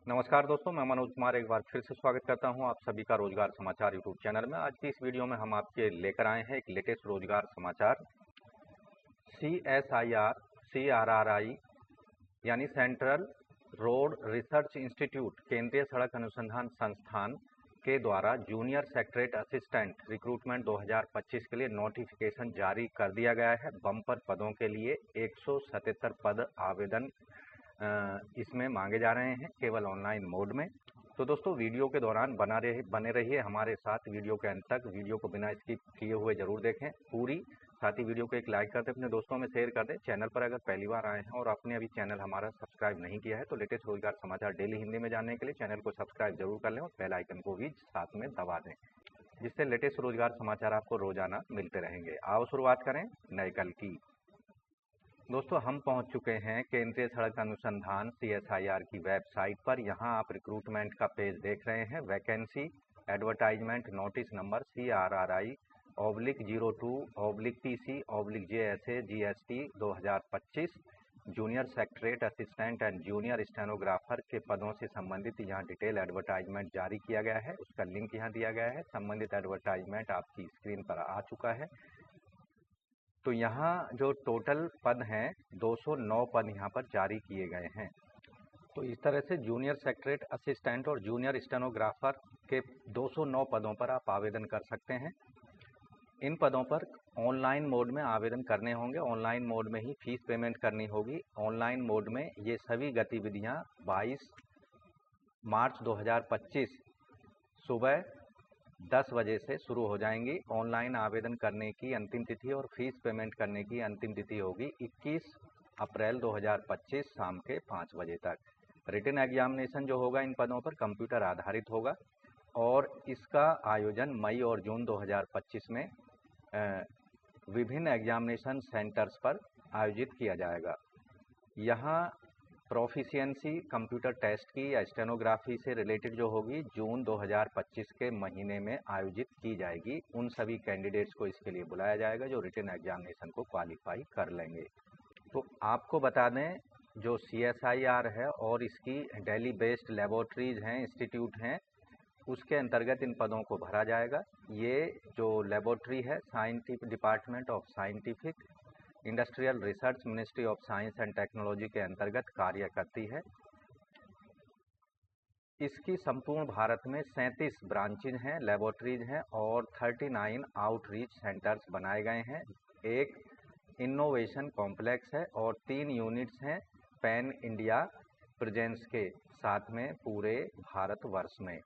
नमस्कार दोस्तों, मैं मनोज कुमार एक बार फिर से स्वागत करता हूं आप सभी का रोजगार समाचार यूट्यूब चैनल में। आज की इस वीडियो में हम आपके लेकर आए हैं एक लेटेस्ट रोजगार समाचार। CSIR CRRI यानी सेंट्रल रोड रिसर्च इंस्टीट्यूट केंद्रीय सड़क अनुसंधान संस्थान के द्वारा जूनियर सेक्रेटरी असिस्टेंट रिक्रूटमेंट 2025 के लिए नोटिफिकेशन जारी कर दिया गया है। बम्पर पदों के लिए 177 पद आवेदन इसमें मांगे जा रहे हैं, केवल ऑनलाइन मोड में। तो दोस्तों वीडियो के दौरान बने रहिए हमारे साथ वीडियो के अंत तक। वीडियो को बिना स्किप किए हुए जरूर देखें पूरी, साथ ही वीडियो को एक लाइक कर दें, अपने दोस्तों में शेयर कर दें। चैनल पर अगर पहली बार आए हैं और आपने अभी चैनल हमारा सब्सक्राइब नहीं किया है तो लेटेस्ट रोजगार समाचार डेली हिंदी में जानने के लिए चैनल को सब्सक्राइब जरूर कर लें और बेल आइकन को भी साथ में दबा दें, जिससे लेटेस्ट रोजगार समाचार आपको रोजाना मिलते रहेंगे। आओ शुरुआत करें नए कल की। दोस्तों हम पहुंच चुके हैं केंद्रीय सड़क अनुसंधान CSIR की वेबसाइट पर। यहां आप रिक्रूटमेंट का पेज देख रहे हैं। Vacancy advertisement notice number CRRI/02/PC/JSA GST 2025 junior secretary assistant and junior stenographer के पदों से संबंधित यहाँ डिटेल एडवर्टाइजमेंट जारी किया गया है। उसका लिंक यहाँ दिया गया है। संबंधित एडवर्टाइजमेंट आपकी स्क्रीन पर आ चुका है। तो यहाँ जो टोटल पद हैं 209 पद यहाँ पर जारी किए गए हैं। तो इस तरह से जूनियर सेक्रेटरी असिस्टेंट और जूनियर स्टेनोग्राफर के 209 पदों पर आप आवेदन कर सकते हैं। इन पदों पर ऑनलाइन मोड में आवेदन करने होंगे। ऑनलाइन मोड में ही फीस पेमेंट करनी होगी। ऑनलाइन मोड में ये सभी गतिविधियाँ 22 मार्च 2025 सुबह 10 बजे से शुरू हो जाएंगी। ऑनलाइन आवेदन करने की अंतिम तिथि और फीस पेमेंट करने की अंतिम तिथि होगी 21 अप्रैल 2025 शाम के 5 बजे तक। रिटन एग्जामिनेशन जो होगा इन पदों पर कंप्यूटर आधारित होगा और इसका आयोजन मई और जून 2025 में विभिन्न एग्जामिनेशन सेंटर्स पर आयोजित किया जाएगा। यहाँ प्रोफिशिएंसी कंप्यूटर टेस्ट की या स्टेनोग्राफी से रिलेटेड जो होगी जून 2025 के महीने में आयोजित की जाएगी। उन सभी कैंडिडेट्स को इसके लिए बुलाया जाएगा जो रिटन एग्जामिनेशन को क्वालिफाई कर लेंगे। तो आपको बता दें जो CSIR है और इसकी दिल्ली बेस्ड लेबोरेटरीज हैं, इंस्टीट्यूट हैं, उसके अंतर्गत इन पदों को भरा जाएगा। ये जो लेबोरेटरी है scientific department of scientific industrial research ministry of science and technology के अंतर्गत कार्य करती है। इसकी संपूर्ण भारत में 37 ब्रांचेज हैं, लेबोरेटरीज हैं और 39 आउटरीच सेंटर्स बनाए गए हैं। एक इनोवेशन कॉम्प्लेक्स है और 3 यूनिट्स हैं पैन इंडिया प्रेजेंस के साथ में पूरे भारतवर्ष में।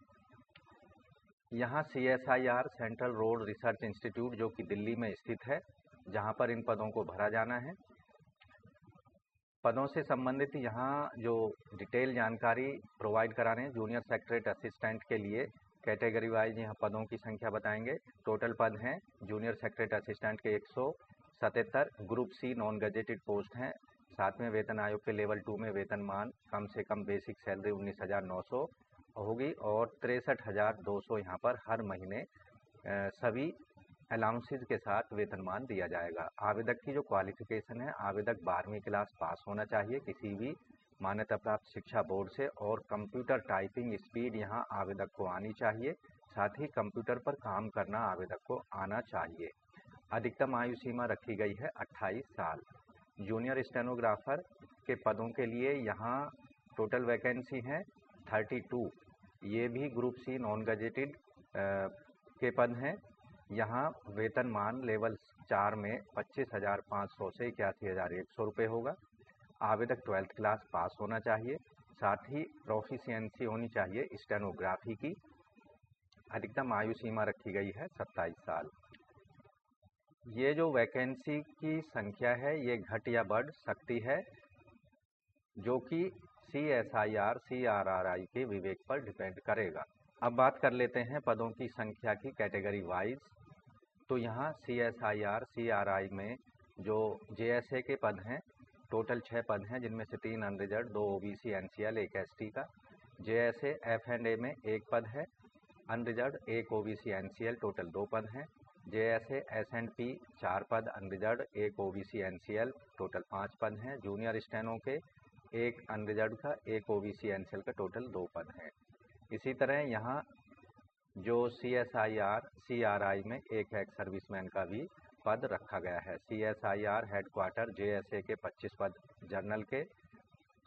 यहाँ CSIR central road research institute जो कि दिल्ली में स्थित है, जहाँ पर इन पदों को भरा जाना है। पदों से संबंधित यहाँ जो डिटेल जानकारी प्रोवाइड करा रहे हैं जूनियर सेक्रेटरी असिस्टेंट के लिए कैटेगरी वाइज यहाँ पदों की संख्या बताएंगे। टोटल पद हैं जूनियर सेक्रेटरी असिस्टेंट के 177, group C non gazetted post हैं। साथ में वेतन आयोग के लेवल 2 में वेतनमान कम से कम बेसिक सैलरी 19,900 होगी और 63,200 यहाँ पर हर महीने सभी अलाउंसेज के साथ वेतनमान दिया जाएगा। आवेदक की जो क्वालिफिकेशन है, आवेदक 12वीं क्लास पास होना चाहिए किसी भी मान्यता प्राप्त शिक्षा बोर्ड से और कंप्यूटर टाइपिंग स्पीड यहाँ आवेदक को आनी चाहिए। साथ ही कंप्यूटर पर काम करना आवेदक को आना चाहिए। अधिकतम आयु सीमा रखी गई है 28 साल। जूनियर स्टेनोग्राफर के पदों के लिए यहाँ टोटल वैकेंसी हैं 32। ये भी ग्रुप C नॉन गजेटेड के पद हैं। यहाँ वेतनमान लेवल 4 में 25,500 से 81,100 रुपये होगा। आवेदक 12th क्लास पास होना चाहिए। साथ ही प्रोफिशिएंसी होनी चाहिए स्टेनोग्राफी की। अधिकतम आयु सीमा रखी गई है 27 साल। ये जो वैकेंसी की संख्या है ये घट या बढ़ सकती है, जो कि CSIR CRRI के विवेक पर डिपेंड करेगा। अब बात कर लेते हैं पदों की संख्या की कैटेगरी वाइज। तो यहाँ CSIR CRI में जो JSA के पद हैं टोटल 6 पद हैं, जिनमें से 3 अनरिजर्व, 2 OBC NCL, 1 ST का। JSA F&A में 1 पद है, अनरिजर्व 1 OBC NCL, टोटल 2 पद हैं। JSA S&P 4 पद, अनरिजर्व 1 OBC NCL, टोटल 5 पद हैं। जूनियर स्टेनो के एक अनरिजर्व का, एक ओबीसी एनसीएल का, टोटल 2 पद हैं। इसी तरह यहाँ जो CSIR CRI में एक एक्स सर्विसमैन का भी पद रखा गया है। CSIR हेडक्वार्टर JSA के 25 पद, जनरल के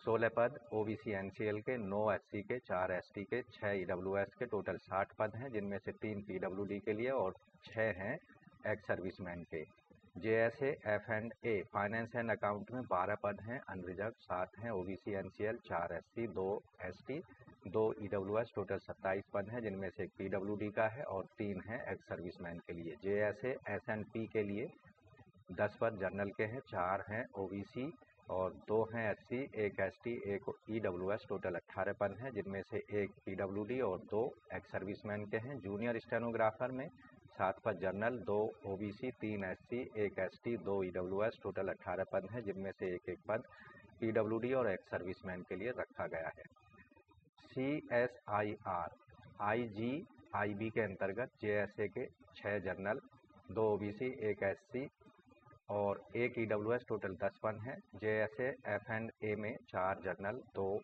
16 पद, ओबीसी एनसीएल के 9 SC के, 4 ST के, 6 EWS के, टोटल 60 पद हैं, जिनमें से 3 PWD के लिए और 6 हैं एक्स सर्विसमैन के। JSA F&A finance and account में 12 पद हैं, अनरिजर्व 7 हैं, OBC NCL 4 SC, 2 ST, 2 EWS, total 27 पद हैं, जिनमें से एक PWD का है और 3 हैं एक्स सर्विसमैन के लिए। JSA S&P के लिए 10 पद जनरल के हैं, 4 हैं ओबीसी और 2 हैं SC, 1 ST, 1 EWS, टोटल 18 पद हैं, जिनमें से एक PWD और 2 एक्स सर्विसमैन के हैं। जूनियर स्टेनोग्राफर में 7 पद general, 2 OBC, 3 SC, 1 ST, 2 EWS, total 18 पद हैं, जिनमें से एक पद PWD और एक्स सर्विसमैन के लिए रखा गया है। CSIR IG IB के अंतर्गत JSA के 6 जनरल, 2 ओबीसी, 1 SC और 1 EWS, टोटल 10 पद हैं। JSA F&A में 4 जनरल, 2,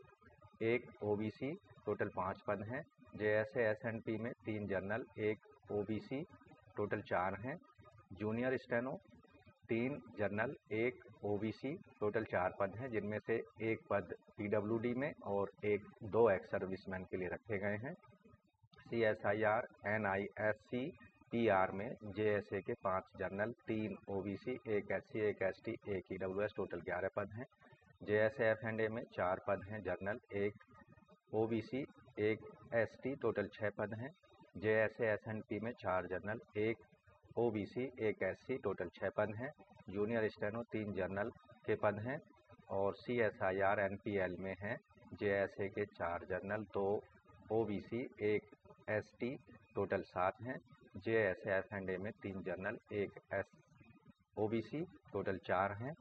1 ओबीसी, टोटल 5 पद हैं। JSA S&P में 3 जनरल, 1 ओबीसी, टोटल 4 हैं। Junior steno 3 general, 1 OBC, total 4 पद हैं, जिनमें से एक पद PWD में और 2 एक्स सर्विसमैन के लिए रखे गए हैं। CSIR NISC PR में JSA के 5 general, 3 OBC, 1 SC, 1 ST, 1 EWS, total 11 पद हैं। JSA F&A में 4 पद हैं जनरल, 1 ओबीसी, 1 ST, टोटल 6 पद हैं। JSA S&P में 4 जनरल, 1 ओबीसी, 1 SC, टोटल 6 पद हैं। जूनियर स्टेनो 3 जनरल के पद हैं और CSIR NPL में हैं JSA के 4 जनरल, 2 ओबीसी, 1 ST, टोटल 7 हैं। JSA F&A में 3 जनरल, 1 ओबीसी, टोटल 4 हैं।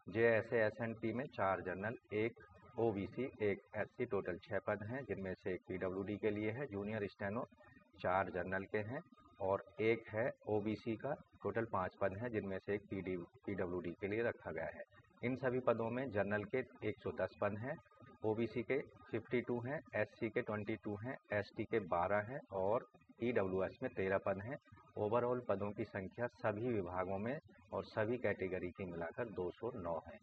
JSA S&P में 4 जनरल, 1 ओबीसी, 1 SC, टोटल 6 पद हैं, जिनमें से एक PWD के लिए है। जूनियर स्टेनो 4 जनरल के हैं और 1 है ओबीसी का, टोटल 5 पद हैं, जिनमें से एक PWD के लिए रखा गया है। इन सभी पदों में जनरल के 110 पद हैं, ओबीसी के 52 हैं, SC के 22 हैं, ST के 12 हैं और EWS में 13 पद हैं। ओवरऑल पदों की संख्या सभी विभागों में और सभी कैटेगरी की मिलाकर 209 है,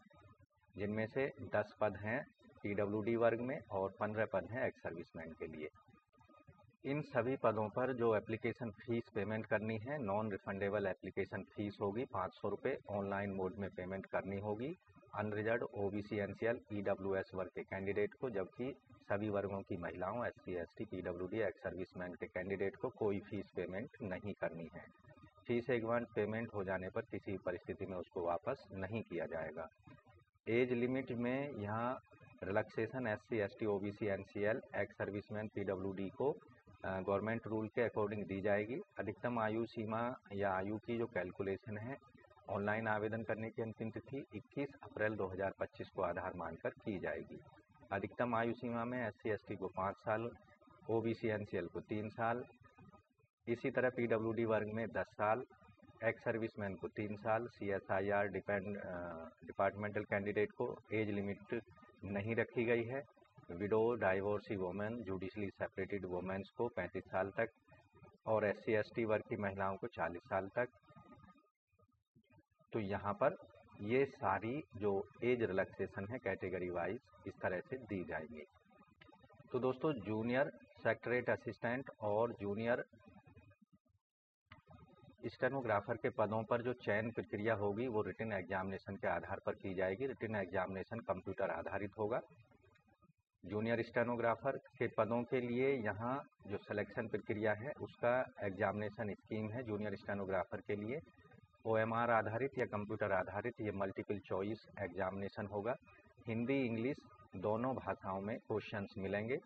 जिनमें से 10 पद हैं PWD वर्ग में और 15 पद हैं एक्स सर्विसमैन के लिए। इन सभी पदों पर जो एप्लीकेशन फ़ीस पेमेंट करनी है, नॉन रिफंडेबल एप्लीकेशन फ़ीस होगी 500 रुपये, ऑनलाइन मोड में पेमेंट करनी होगी अनरिजर्व ओबीसी एनसीएल EWS वर्ग के कैंडिडेट को, जबकि सभी वर्गों की महिलाओं SC ST PWD ex serviceman के कैंडिडेट को कोई फ़ीस पेमेंट नहीं करनी है। फीस एक बार पेमेंट हो जाने पर किसी परिस्थिति में उसको वापस नहीं किया जाएगा। एज लिमिट में यहाँ relaxation SC ST OBC NCL ex serviceman PWD को गवर्नमेंट रूल के अकॉर्डिंग दी जाएगी। अधिकतम आयु सीमा या आयु की जो कैलकुलेशन है, ऑनलाइन आवेदन करने की अंतिम तिथि 21 अप्रैल 2025 को आधार मानकर की जाएगी। अधिकतम आयु सीमा में SC ST को 5 साल, OBC NCL को 3 साल, इसी तरह PWD वर्ग में 10 साल, एक्स सर्विसमैन को 3 साल, CSIR डिपार्टमेंटल कैंडिडेट को एज लिमिट नहीं रखी गई है। Window divorcee women, judicially separated women's को 35 साल तक और SC ST वर्ग की महिलाओं को 40 साल तक। तो यहाँ पर ये सारी जो एज रिलैक्सेशन है कैटेगरी वाइज इस तरह से दी जाएंगी। तो दोस्तों, जूनियर सेक्रेटरीट असिस्टेंट और जूनियर स्टेनोग्राफर के पदों पर जो चयन प्रक्रिया होगी वो रिटन एग्जामिनेशन के आधार पर की जाएगी। रिटन एग्जामिनेशन कंप्यूटर आधारित होगा। जूनियर स्टेनोग्राफर के पदों के लिए यहाँ जो सिलेक्शन प्रक्रिया है उसका एग्जामिनेशन स्कीम है। जूनियर स्टेनोग्राफर के लिए OMR आधारित या कंप्यूटर आधारित ये मल्टीपल चॉइस एग्जामिनेशन होगा। हिंदी इंग्लिश दोनों भाषाओं में क्वेश्चंस मिलेंगे।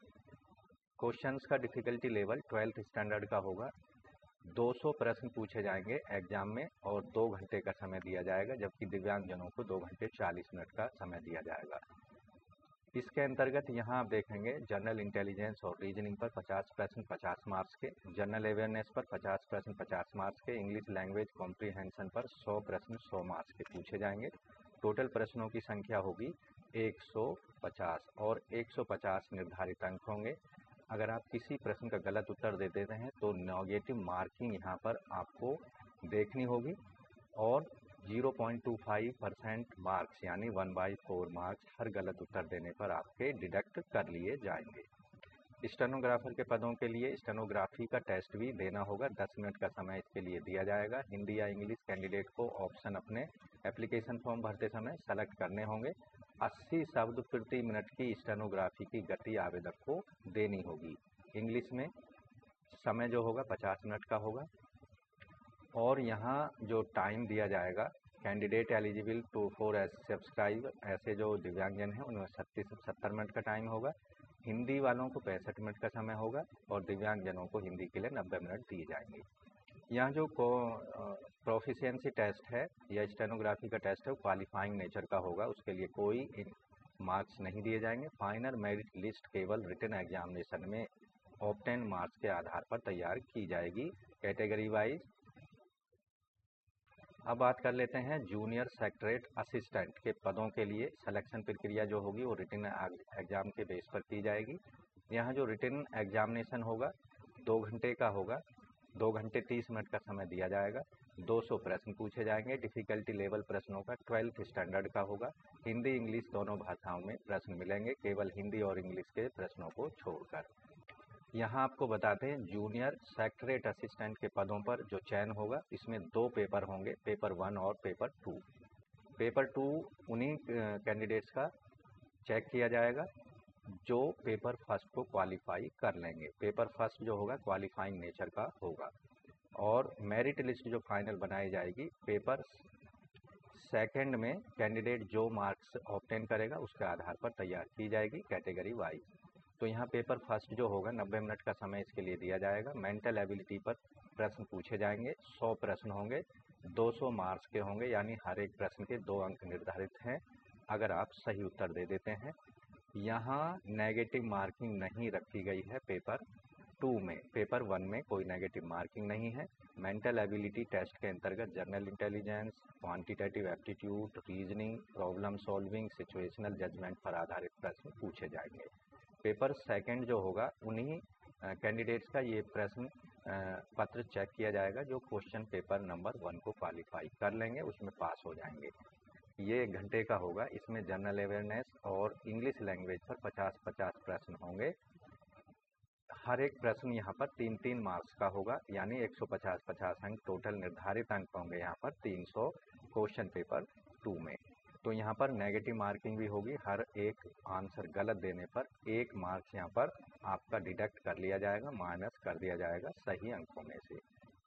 क्वेश्चंस का डिफ़िकल्टी लेवल 12th स्टैंडर्ड का होगा। 200 प्रश्न पूछे जाएंगे एग्जाम में और 2 घंटे का समय दिया जाएगा, जबकि दिव्यांगजनों को 2 घंटे 40 मिनट का समय दिया जाएगा। इसके अंतर्गत यहाँ आप देखेंगे जनरल इंटेलिजेंस और रीजनिंग पर 50 प्रश्न 50 मार्क्स के, जनरल अवेयरनेस पर 50 प्रश्न 50 मार्क्स के, इंग्लिश लैंग्वेज कॉम्प्रीहेंशन पर 100 प्रश्न 100 मार्क्स के पूछे जाएंगे। टोटल प्रश्नों की संख्या होगी 150 और 150 निर्धारित अंक होंगे। अगर आप किसी प्रश्न का गलत उत्तर दे देते हैं तो नेगेटिव मार्किंग यहाँ पर आपको देखनी होगी और 0.25% मार्क्स यानी 1/4 मार्क्स हर गलत उत्तर देने पर आपके डिडक्ट कर लिए जाएंगे। स्टेनोग्राफर के पदों के लिए स्टेनोग्राफी का टेस्ट भी देना होगा। 10 मिनट का समय इसके लिए दिया जाएगा। हिंदी या इंग्लिश कैंडिडेट को ऑप्शन अपने एप्लीकेशन फॉर्म भरते समय सेलेक्ट करने होंगे। 80 शब्द प्रति मिनट की स्टेनोग्राफी की गति आवेदक को देनी होगी। इंग्लिश में समय जो होगा 50 मिनट का होगा और यहाँ जो टाइम दिया जाएगा, candidate eligible to for subscribe ऐसे जो दिव्यांगजन हैं उनमें 36 से 70 मिनट का टाइम होगा। हिंदी वालों को 65 मिनट का समय होगा और दिव्यांगजनों को हिंदी के लिए 90 मिनट दिए जाएंगे। यहाँ जो प्रोफिशिएंसी टेस्ट है या स्टेनोग्राफी का टेस्ट है वो क्वालिफाइंग नेचर का होगा, उसके लिए कोई मार्क्स नहीं दिए जाएंगे। फाइनल मेरिट लिस्ट केवल रिटन एग्जामिनेशन में ऑब्टेन मार्क्स के आधार पर तैयार की जाएगी कैटेगरी वाइज। अब बात कर लेते हैं जूनियर सेक्रेटरीट असिस्टेंट के पदों के लिए सिलेक्शन प्रक्रिया जो होगी वो रिटन एग्जाम के बेस पर की जाएगी। यहाँ जो रिटन एग्जामिनेशन होगा 2 घंटे का होगा, 2 घंटे 30 मिनट का समय दिया जाएगा। 200 प्रश्न पूछे जाएंगे। डिफ़िकल्टी लेवल प्रश्नों का 12th स्टैंडर्ड का होगा। हिंदी इंग्लिश दोनों भाषाओं में प्रश्न मिलेंगे, केवल हिंदी और इंग्लिश के प्रश्नों को छोड़कर। यहाँ आपको बताते हैं जूनियर सेक्रेटरीट असिस्टेंट के पदों पर जो चयन होगा इसमें 2 पेपर होंगे, पेपर 1 और पेपर 2। पेपर 2 उन्हीं कैंडिडेट्स का चेक किया जाएगा जो पेपर फर्स्ट को क्वालिफाई कर लेंगे। पेपर फर्स्ट जो होगा क्वालिफाइंग नेचर का होगा और मेरिट लिस्ट जो फाइनल बनाई जाएगी पेपर सेकंड में कैंडिडेट जो मार्क्स ऑब्टेन करेगा उसके आधार पर तैयार की जाएगी कैटेगरी वाइज। तो यहाँ पेपर फर्स्ट जो होगा 90 मिनट का समय इसके लिए दिया जाएगा। मेंटल एबिलिटी पर प्रश्न पूछे जाएंगे। 100 प्रश्न होंगे, 200 मार्क्स के होंगे, यानी हर एक प्रश्न के 2 अंक निर्धारित हैं अगर आप सही उत्तर दे देते हैं। यहाँ नेगेटिव मार्किंग नहीं रखी गई है पेपर 2 में। पेपर 1 में कोई नेगेटिव मार्किंग नहीं है। मेंटल एबिलिटी टेस्ट के अंतर्गत general intelligence, quantitative aptitude, reasoning, problem solving, situational judgement पर आधारित प्रश्न पूछे जाएंगे। पेपर सेकंड जो होगा उन्हीं कैंडिडेट्स का ये प्रश्न पत्र चेक किया जाएगा जो क्वेश्चन पेपर नंबर 1 को क्वालिफाई कर लेंगे, उसमें पास हो जाएंगे। ये 1 घंटे का होगा। इसमें जनरल अवेयरनेस और इंग्लिश लैंग्वेज पर 50-50 प्रश्न होंगे। हर एक प्रश्न यहाँ पर 3-3 मार्क्स का होगा, यानी 150-50 अंक टोटल निर्धारित अंक होंगे यहाँ पर 300 क्वेश्चन पेपर 2 में। तो यहाँ पर नेगेटिव मार्किंग भी होगी। हर एक आंसर गलत देने पर 1 मार्क्स यहाँ पर आपका डिडक्ट कर लिया जाएगा, माइनस कर दिया जाएगा सही अंकों में से।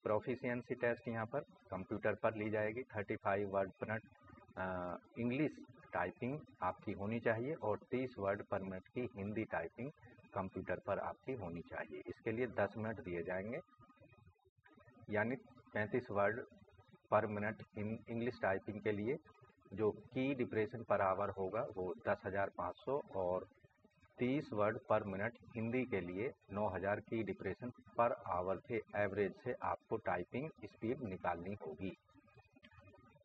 प्रोफिशिएंसी टेस्ट यहाँ पर कंप्यूटर पर ली जाएगी। 35 वर्ड पर मिनट इंग्लिश टाइपिंग आपकी होनी चाहिए और 30 वर्ड पर मिनट की हिंदी टाइपिंग कंप्यूटर पर आपकी होनी चाहिए। इसके लिए 10 मिनट दिए जाएंगे, यानी 35 वर्ड पर मिनट इंग्लिश टाइपिंग के लिए जो की डिप्रेशन पर आवर होगा वो 10,500 और 30 वर्ड पर मिनट हिंदी के लिए 9,000 की डिप्रेशन पर आवर के एवरेज से आपको टाइपिंग स्पीड निकालनी होगी।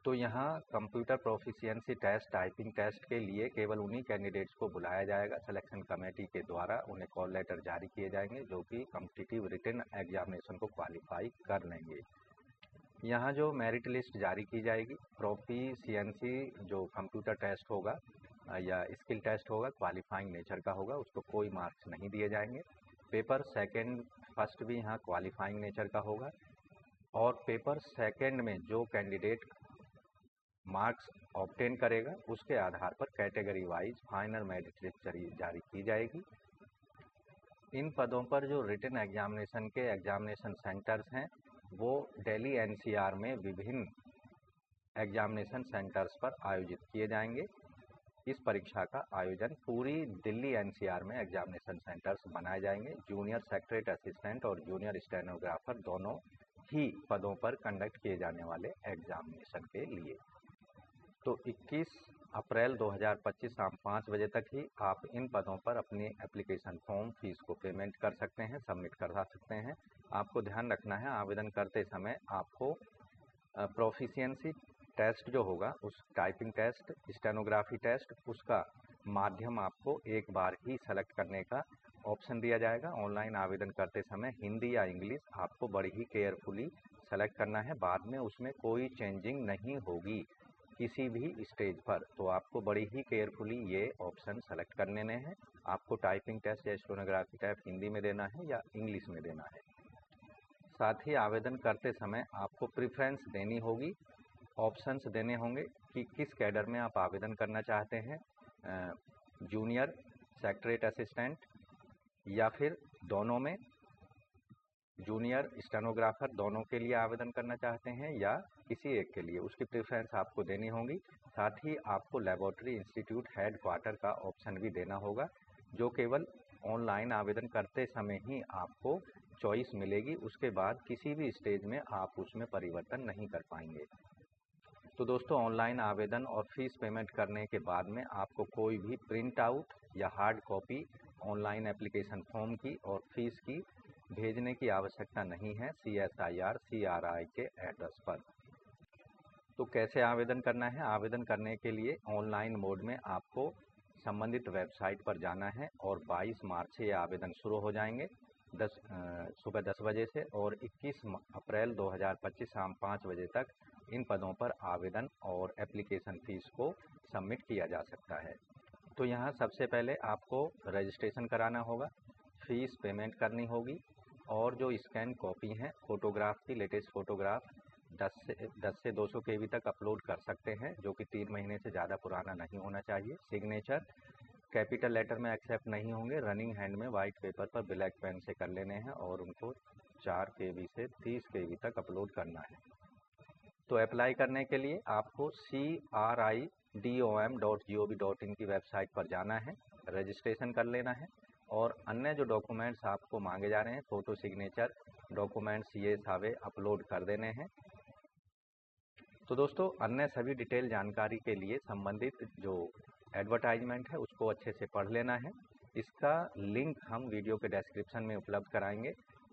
तो यहाँ computer proficiency test, typing test के लिए केवल उन्हीं कैंडिडेट्स को बुलाया जाएगा सिलेक्शन कमेटी के द्वारा। उन्हें कॉल लेटर जारी किए जाएंगे जो कि कॉम्पिटिटिव रिटन एग्जामिनेशन को क्वालिफाई कर लेंगे। यहाँ जो मेरिट लिस्ट जारी की जाएगी, प्रोफिशिएंसी जो कंप्यूटर टेस्ट होगा या स्किल टेस्ट होगा क्वालिफाइंग नेचर का होगा, उसको कोई मार्क्स नहीं दिए जाएंगे। पेपर सेकंड फर्स्ट भी यहाँ क्वालिफाइंग नेचर का होगा और पेपर सेकंड में जो कैंडिडेट मार्क्स ऑब्टेन करेगा उसके आधार पर category wise final merit list जारी की जाएगी। इन पदों पर जो रिटन एग्जामिनेशन के एग्जामिनेशन सेंटर्स हैं वो दिल्ली एनसीआर में विभिन्न एग्जामिनेशन सेंटर्स पर आयोजित किए जाएंगे। इस परीक्षा का आयोजन पूरी दिल्ली एनसीआर में एग्जामिनेशन सेंटर्स बनाए जाएंगे। जूनियर सेक्रेटरीट असिस्टेंट और जूनियर स्टेनोग्राफर दोनों ही पदों पर कंडक्ट किए जाने वाले एग्जामिनेशन के लिए। तो 21 अप्रैल 2025 शाम 5 बजे तक ही आप इन पदों पर अपनी एप्लीकेशन फॉर्म फीस को पेमेंट कर सकते हैं, सबमिट करा सकते हैं। आपको ध्यान रखना है आवेदन करते समय आपको प्रोफिशिएंसी टेस्ट जो होगा, उस टाइपिंग टेस्ट, स्टेनोग्राफी टेस्ट, उसका माध्यम आपको एक बार ही सेलेक्ट करने का ऑप्शन दिया जाएगा। ऑनलाइन आवेदन करते समय हिंदी या इंग्लिश आपको बड़ी ही केयरफुली सेलेक्ट करना है। बाद में उसमें कोई चेंजिंग नहीं होगी किसी भी स्टेज पर, तो आपको बड़ी ही केयरफुली ये ऑप्शन सेलेक्ट कर लेने हैं। आपको टाइपिंग टेस्ट या स्टेनोग्राफी टेस्ट हिंदी में देना है या इंग्लिश में देना है। साथ ही आवेदन करते समय आपको प्रेफरेंस देनी होगी, ऑप्शंस देने होंगे कि किस कैडर में आप आवेदन करना चाहते हैं, जूनियर सेक्रेटरी असिस्टेंट या फिर दोनों में, जूनियर स्टेनोग्राफर दोनों के लिए आवेदन करना चाहते हैं या किसी एक के लिए, उसकी प्रेफरेंस आपको देनी होगी। साथ ही आपको लेबोरेटरी इंस्टीट्यूट हेड क्वार्टर का ऑप्शन भी देना होगा, जो केवल ऑनलाइन आवेदन करते समय ही आपको चॉइस मिलेगी। उसके बाद किसी भी स्टेज में आप उसमें परिवर्तन नहीं कर पाएंगे। तो दोस्तों, ऑनलाइन आवेदन और फीस पेमेंट करने के बाद में आपको कोई भी प्रिंट आउट या hard copy online application form की और फीस की भेजने की आवश्यकता नहीं है CSIR CRI के एड्रेस पर। तो कैसे आवेदन करना है? आवेदन करने के लिए ऑनलाइन मोड में आपको संबंधित वेबसाइट पर जाना है और 22 मार्च से ये आवेदन शुरू हो जाएंगे सुबह 10 बजे से, और 21 अप्रैल 2025 शाम 5 बजे तक इन पदों पर आवेदन और एप्लीकेशन फ़ीस को सबमिट किया जा सकता है। तो यहाँ सबसे पहले आपको रजिस्ट्रेशन कराना होगा, फ़ीस पेमेंट करनी होगी, और जो स्कैन कॉपी हैं फ़ोटोग्राफ की, लेटेस्ट फ़ोटोग्राफ 10 से 200 KB तक अपलोड कर सकते हैं, जो कि 3 महीने से ज़्यादा पुराना नहीं होना चाहिए। सिग्नेचर कैपिटल लेटर में एक्सेप्ट नहीं होंगे, रनिंग हैंड में वाइट पेपर पर ब्लैक पेन से कर लेने हैं और उनको 4 KB से 30 KB तक अपलोड करना है। तो अप्लाई करने के लिए आपको CRIDOM.gov.in की वेबसाइट पर जाना है, रजिस्ट्रेशन कर लेना है, और अन्य जो डॉक्यूमेंट्स आपको मांगे जा रहे हैं, फ़ोटो सिग्नेचर डॉक्यूमेंट्स, ये सारे अपलोड कर देने हैं। तो दोस्तों, अन्य सभी डिटेल जानकारी के लिए संबंधित जो एडवर्टाइजमेंट है उसको अच्छे से पढ़ लेना है। इसका लिंक हम वीडियो के डिस्क्रिप्शन में उपलब्ध कराएंगे,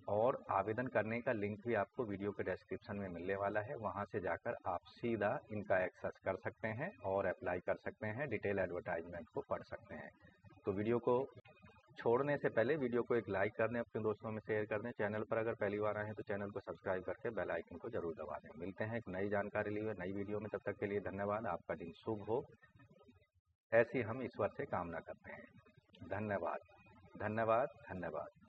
और आवेदन करने का लिंक भी आपको वीडियो के डिस्क्रिप्शन में मिलने वाला है। वहां से जाकर आप सीधा इनका एक्सेस कर सकते हैं और अप्लाई कर सकते हैं, डिटेल एडवर्टाइजमेंट को पढ़ सकते हैं। तो वीडियो को छोड़ने से पहले वीडियो को एक लाइक कर दें, अपने दोस्तों में शेयर कर दें। चैनल पर अगर पहली बार आए हैं तो चैनल को सब्सक्राइब करके बेल आइकन को जरूर दबा दें। मिलते हैं एक नई जानकारी लिए नई वीडियो में, तब तक के लिए धन्यवाद। आपका दिन शुभ हो, ऐसी हम ईश्वर से कामना करते हैं। धन्यवाद, धन्यवाद, धन्यवाद।